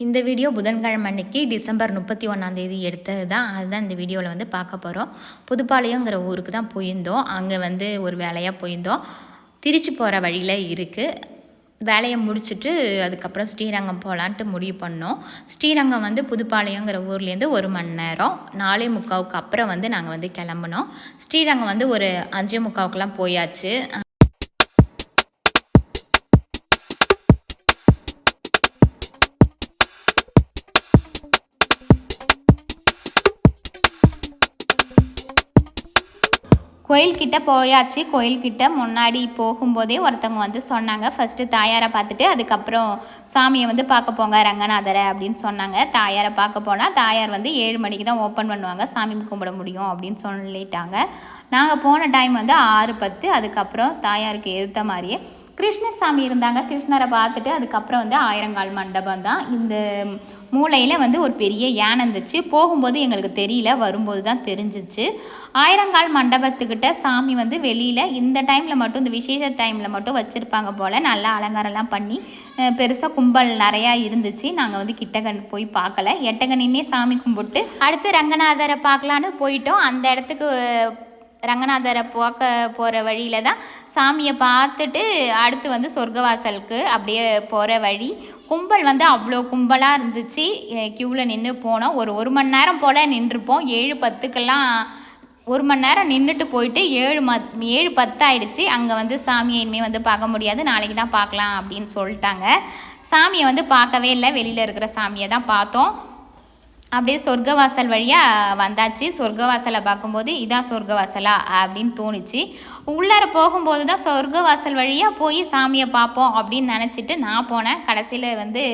இந்த வீடியோ புதன்கிழமை அன்னைக்கு டிசம்பர் 31 எடுத்தது தான். அதுதான் இந்த வீடியோவில் வந்து பார்க்க போகிறோம். புதுப்பாளையங்கிற ஊருக்கு தான் போயிருந்தோம். அங்கே வந்து ஒரு வேலையாக போயிருந்தோம். திருச்சி போகிற வழியில் இருக்குது. வேலையை முடிச்சுட்டு அதுக்கப்புறம் ஸ்ரீரங்கம் போகலான்ட்டு முடிவு பண்ணோம். ஸ்ரீரங்கம் வந்து புதுப்பாளையங்கிற ஊர்லேருந்து 1 மணி நேரம் 4:45 அப்புறம் வந்து நாங்கள் வந்து கிளம்புனோம். ஸ்ரீரங்கம் வந்து ஒரு 5:45 போயாச்சு. கோயில்கிட்ட போயாச்சு. கோயில்கிட்ட முன்னாடி போகும்போதே ஒருத்தவங்க வந்து சொன்னாங்க, ஃபஸ்ட்டு தாயாரை பார்த்துட்டு அதுக்கப்புறம் சாமியை வந்து பார்க்க போங்க ரங்கநாதரை அப்படின்னு சொன்னாங்க. தாயாரை பார்க்க போனால் தாயார் வந்து 7 மணிக்கு தான் ஓப்பன் பண்ணுவாங்க, சாமி கும்பிட முடியும் அப்படின்னு சொல்லிட்டாங்க. நாங்கள் போன டைம் வந்து 6:10. அதுக்கப்புறம் தாயாருக்கு எதிர்த்த மாதிரியே கிருஷ்ணசாமி இருந்தாங்க. கிருஷ்ணரை பார்த்துட்டு அதுக்கப்புறம் வந்து ஆயிரங்கால் மண்டபம் தான். இந்த மூளையில் வந்து ஒரு பெரிய யானை இருந்துச்சு. போகும்போது எங்களுக்கு தெரியல, வரும்போது தான் தெரிஞ்சிச்சு. ஆயிரங்கால் மண்டபத்துக்கிட்ட சாமி வந்து வெளியில் இந்த டைமில் மட்டும், இந்த விசேஷ டைமில் மட்டும் வச்சுருப்பாங்க போல். நல்லா அலங்காரம்லாம் பண்ணி பெருசாக கும்பல் நிறையா இருந்துச்சு. நாங்கள் வந்து கிட்டக்கண் போய் பார்க்கல, எட்டகனின்னே சாமி கும்பிட்டு அடுத்து ரங்கநாதரை பார்க்கலான்னு போயிட்டோம். அந்த இடத்துக்கு ரங்கநாதரை பார்க்க போகிற வழியில் தான் சாமியை பார்த்துட்டு அடுத்து வந்து சொர்க்கவாசலுக்கு அப்படியே போகிற வழி. கும்பல் வந்து அவ்வளோ கும்பலாக இருந்துச்சு. க்யூவில் நின்று போனோம். ஒரு மணி நேரம் போல் நின்றுப்போம். 7:10 1 மணி நேரம் நின்றுட்டு போயிட்டு 7:10 ஆயிடுச்சு. அங்கே வந்து சாமியை இனிமேல் வந்து பார்க்க முடியாது, நாளைக்கு தான் பார்க்கலாம் அப்படின்னு சொல்லிட்டாங்க. சாமியை வந்து பார்க்கவே இல்லை, வெளியில் இருக்கிற சாமியை தான் பார்த்தோம். அப்படியே சொர்க்கவாசல் வழியாக வந்தாச்சு. சொர்க்கவாசலை பார்க்கும்போது இதான் சொர்க்கவாசலா அப்படின்னு தோணுச்சு. உள்ளார போகும்போது தான் சொர்க்கவாசல் வழியாக போய் சாமியை பார்ப்போம் அப்படின்னு நினச்சிட்டு நான் போனேன். கடைசியில் வந்து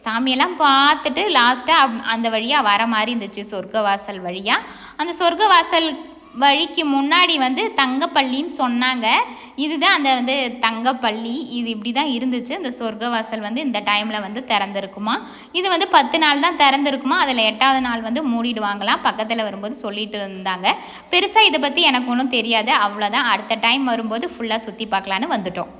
சாமியெல்லாம் பார்த்துட்டு லாஸ்ட்டாக அந்த வழியாக வர மாதிரி இருந்துச்சு. சொர்க்கவாசல் வழியாக அந்த சொர்க்கவாசல் வழிக்கு முன்னாடி வந்து தங்கப்பள்ளின்னு சொன்னாங்க. இதுதான் அந்த வந்து தங்கப்பள்ளி. இது இப்படி தான் இருந்துச்சு. இந்த சொர்க்கவாசல் வந்து இந்த டைமில் வந்து திறந்துருக்குமா. இது வந்து 10 நாள் தான் திறந்துருக்குமா. அதில் 8வது நாள் வந்து மூடிடுவாங்களாம். பக்கத்தில் வரும்போது சொல்லிட்டு இருந்தாங்க. பெருசாக இதை பற்றி எனக்கு ஒன்றும் தெரியாது. அவ்வளோதான். அடுத்த டைம் வரும்போது ஃபுல்லாக சுற்றி பார்க்கலான்னு வந்துட்டோம்.